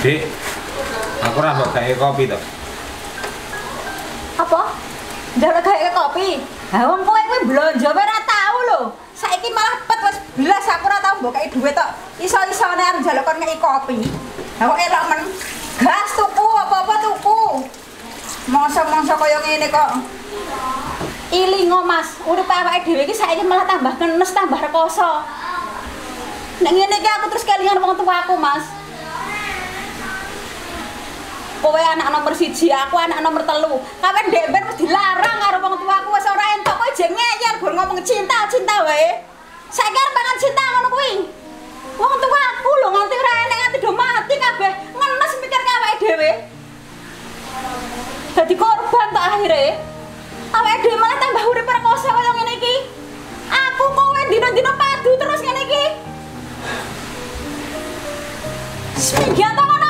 Dik, aku ora mbok gawe kopi to. Apa? Njaluk gawe kopi. Ha wong kowe kuwi blonjo ora tau lho. Saiki malah pet wis blas aku ora tau mbok gawe dhuwit tok. Iso-isone arep njaluk kon ngeki kopi. Ha kok elok men. Gas tuku apa-apa tuku. Masa-masa kaya ngene kok. Ilingo Mas, urip awake dhewe iki saiki malah tambah kenes, tambah rekoso. Nek ngene iki aku terus kelingan wong tuaku, Mas. Kowe anak nomor 1, aku anak nomor 3. Kapan demben wis dilarang karo wong tuaku wis ora entuk kowe jeng ngeyel gur ngomong cinta wae. Saiki arep pangan cinta ngono kuwi. Wong tuaku lho nganti ora enek nganti do mati kabeh. Ngenes mikir awake dhewe. Dadi korban tok akhire. Awake dhewe malah tambah urip rekoso kaya ngene iki. Aku kowe dina-dina padu terus ngene iki. Seminggu to ngono.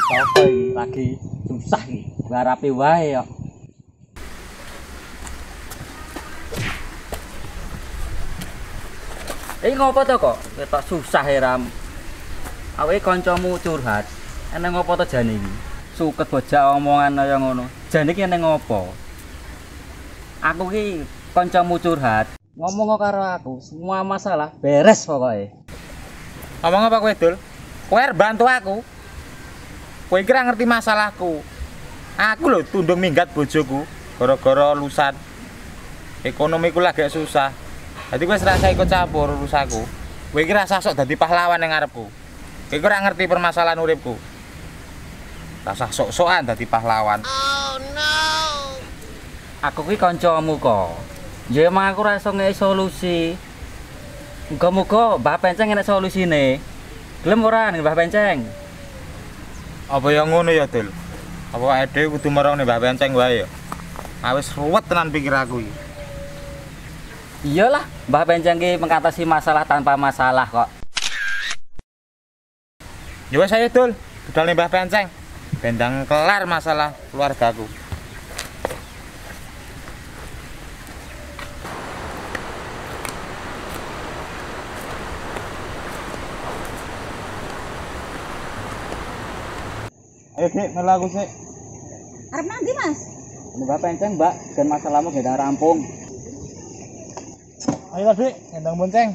Apa iki lagi susah iki ngarapi wae yo. Ngopo to kok ketok susah e Ram. Awake kancamu curhat. Eneng ngopo to jane iki? Suket bojak omongan kaya ngono. Jane iki eneng ngopo? Aku ki kancamu curhat, ngomong karo aku, semua masalah beres pokoke. Ngomong apa kowe, Dul? Kowe arep bantu aku. Kowe kira ngerti masalahku. Aku lho tundung minggat bojoku gara-gara lulusan. Ekonomiku lagi susah. Dadi kowe rasa ikut campur urusanku. Kowe kira rasa sok dadi pahlawan ning ngarepku. Kowe ora ngerti permasalahan uripku. Rasa sok-sokan dadi pahlawan. Oh no. Aku ki kancamu kok. Ya emang aku ora iso ngeki solusi. Muga-muga Mbah Penceng enek solusine. Gelem ora ning Mbah Penceng? Apa yang ngono ya, Dul? Apa ade kudu marang ning Mbah Penceng wae ya? Wis ruwet tenan pikir aku iki. Iyalah, Mbah Penceng ki mengatasi masalah tanpa masalah kok. Ya wis ayo, Dul. Budal ning Mbah Penceng. Bendang kelar masalah keluargaku. Ayo, Dik, melu aku sik. Arep nanti, Mas? Mbah Penceng, Mbak, dan masalahmu sudah rampung. Ayo, Dik, gendong bonceng.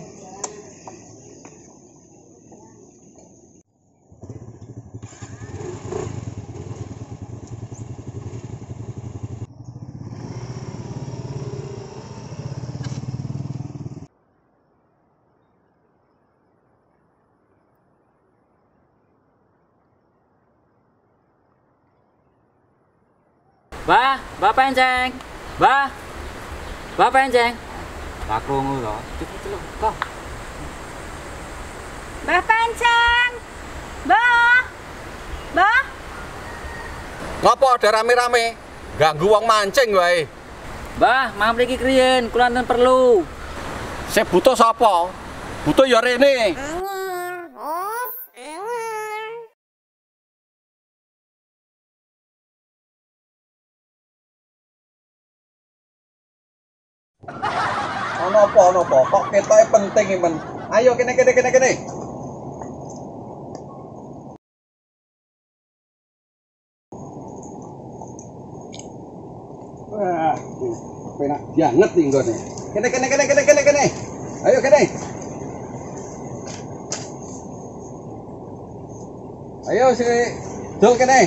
Mbah Penceng. Mbah Penceng. Tak krungu to. Cepet kok. Mbah Penceng. Mbah. Ngopo ada rame-rame? Ganggu wong mancing wae. Mbah, mriki kriyen kula enten perlu. Sing butuh sapa? Butuh ya rene. Ono apa? Kok ketoke penting iki, Men? Ayo kene. Wah, penak banget iki nggone. Kene. Ayo kene. Ayo si Dul kene.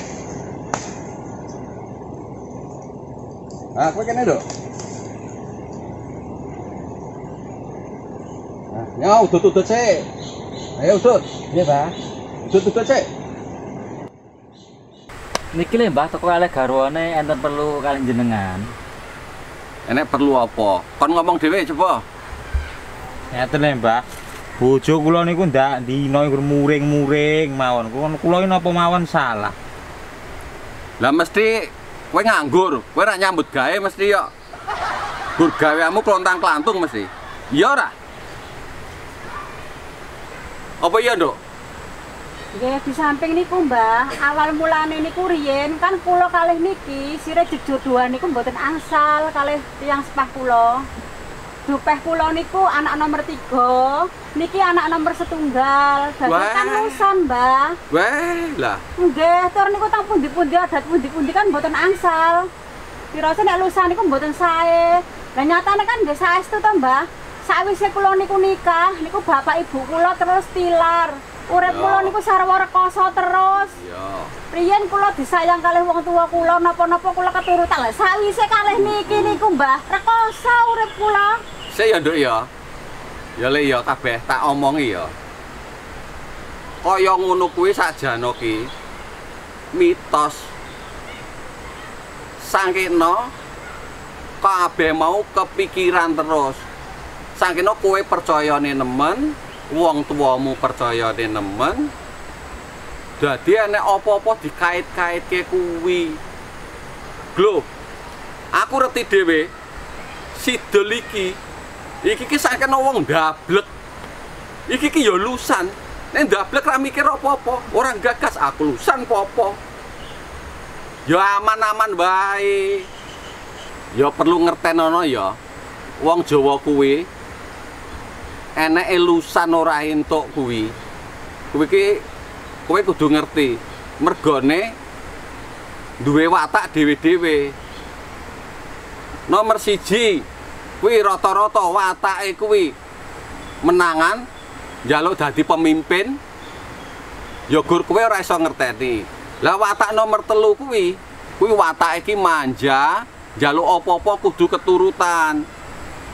Ah, kowe kene lho. Ya, udut sik. Ayo udut. Nggih, Mbah. Udut sik. Niki lho Mbah teko kalih garwane enten perlu kalih jenengan. Enek perlu apa? Kon ngomong dhewe coba. Ngeten lho, Mbah. Bojo kula niku ndak dina iku muring-muring mawon. Kula iki napa mawon salah. Lah mesti kowe nganggur, kowe ora nyambut gawe mesti yo gur gaweamu klontang-klantung mesti. Iya ora? Apa iya, Nduk? Nggih, di samping niku, Mbah, awal mulane niku riyen kan kula kalih niki sire jejodohan niku mboten angsal kalih tiyang sepah kula. Dupeh kula niku anak nomor 3, niki anak nomor 1. Dadi kan lusan, Mbah. Weh, lah. Nggih, tur niku tang pundi-pundi adat pundi-pundi kan mboten angsal. Pirasa nek lusan niku mboten sae. Lah nyatane kan nggih saestu to, Mbah. Sawise kula niku nikah, niku bapak ibu kula terus tilar. Urip kula niku sarwa rekoso terus. Iya. Riyen kula disayang kalih wong tua kula, napa-napa kula keturutan. Lah sawise kalih niki niku, Mbah, rekoso urip kula. Sik ya, Nduk ya. Ya le ya kabeh tak omongi ya. Kaya ngono kuwi sakjane ki mitos. Sangkena kabeh mau kepikiran terus. Sangkena kowe percayane nemen, wong tuamu percayane nemen. Dadi enek apa-apa dikait-kaitke kuwi. Lho, aku reti dhewe sidol iki ki sakjane wong ndablek. Iki ki ya lusan. Nek ndablek ra mikir apa-apa, ora gagas aku lusan apa-apa. Ya aman-aman wae. Ya perlu ngertenono ya. Wong Jawa kuwi eneke lusan ora entuk kuwi. Kowe kudu ngerti. Mergone duwe watak dhewe-dhewe. Nomor 1, kuwi rata-rata watake kuwi menangan njaluk dadi pemimpin. Ya gur kowe ora iso ngerteni. Lah watak nomor 3 kuwi watake iki manja, njaluk apa-apa kudu keturutan.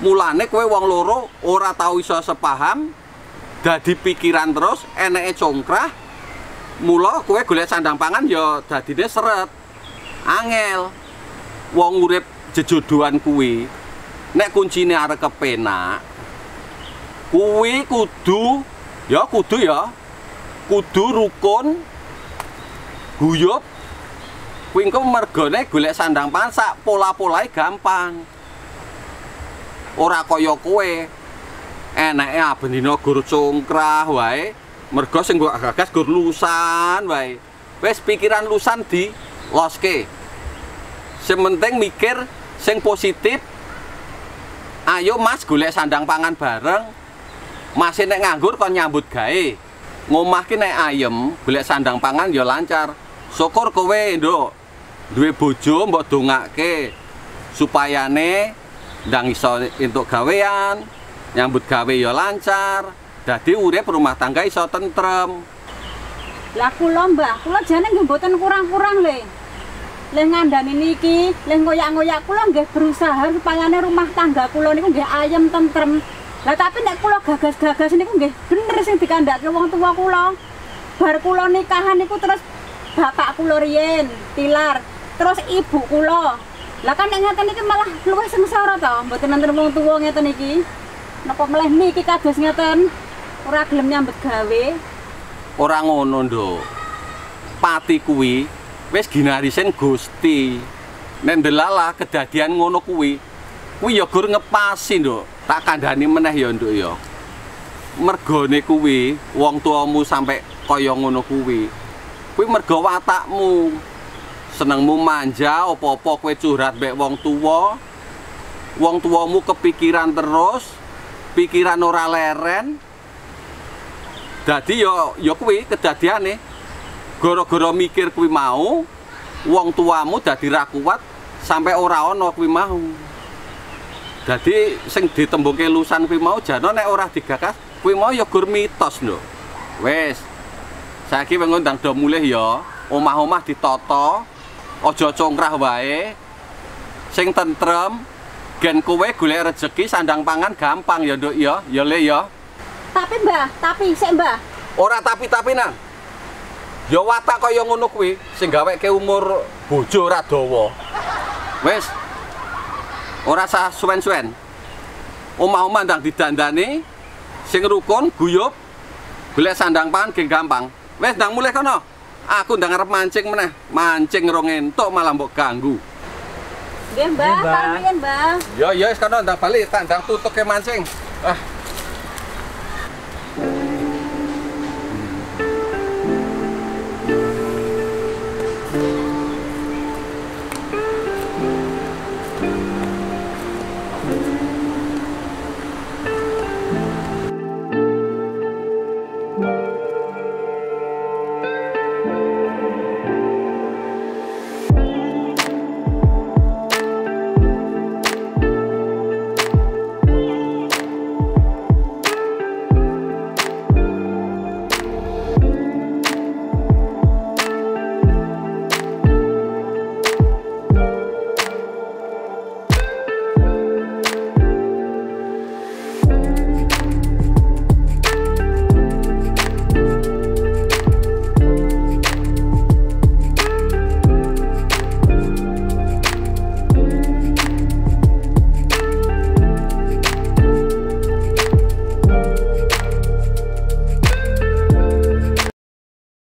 Mulane kowe wong loro ora tau iso sepaham, dadi pikiran terus, eneke congkrah. Mula kowe golek sandang pangan ya dadine seret. Angel. Wong urip jejodohan kuwi nek kuncine arep kepenak, kuwi kudu rukun, guyub. Kuwi engko mergone golek sandang pangan sak pola-polahe gampang. Ora kaya kowe eneke abendina gur congkrah wae, mergo sing mbok gagas gur lusan wae. Wis pikiran lusan di loske. Sing penting mikir sing positif. Ayo Mas golek sandang pangan bareng. Mas nek nganggur kon nyambut gawe. Ngomah ki nek ayem, golek sandang pangan ya lancar. Syukur kowe, Nduk. Duwe bojo mbok dongake supayane ndang iso entuk gawean, nyambut gawe ya lancar. Dadi urip rumah tangga iso tentrem. Lah kula, Mbah, kula jane nggih mboten kurang-kurang le. Le ngandani niki, le ngoyak-ngoyak kula nggih berusaha supayane rumah tangga kula niku nggih ayem tentrem. Lah tapi nek kula gagas-gagas niku nggih bener sing dikandhake wong tua kula. Bar kula nikahan niku terus bapak kula riyen tilar, terus ibu kula. Lah kan nek ngeten iki malah luwih sengsara to, mboten nenten wong tuwa ngeten iki. Napa meleh niki kados ngeten ora gelem nyambut gawe. Ora ngono, Nduk. Pati kuwi wis ginarisen Gusti. Nek ndelalah kedadian ngono kuwi ya gur ngepasi, Nduk. Tak kandhani meneh ya, Nduk ya. Mergone kuwi wong tuamu sampe kaya ngono kuwi. Kuwi mergo watakmu. Senengmu manja, apa-apa kowe curhat mbek wong tuwa. Wong tuamu kepikiran terus, pikiran ora leren. Dadi ya kuwi kedadiane. Gara-gara mikir kuwi mau, wong tuamu dadi ra kuat sampai ora ana kuwi mau. Dadi sing ditembungke lusan kuwi mau jane nek ora digagas, kuwi mau ya gur mitos, Nduk. Wis. Saiki wong ndang do mulih ya, omah-omah ditata. Aja congkrah wae. Sing tentrem, gen kowe golek rejeki sandang pangan gampang ya, Nduk ya. Ya le ya. Tapi Mbah, sik Mbah. Ora tapi nang. Ya watak kaya ngono kuwi sing gaweke umur bojo ora dawa. Wis. Ora sah suwen-suwen. Omah-omah ndang didandani sing rukun, guyub, golek sandang pangan ge gampang. Wis ndang mulih kono. Aku ndang arep mancing meneh, mancing rong entuk malah mbok ganggu. Nggih, Mbah, Nggih, Mbah. pamit, Mbah. Ya ya wis kono ndang bali tak ndang tutuk ke mancing. Ah,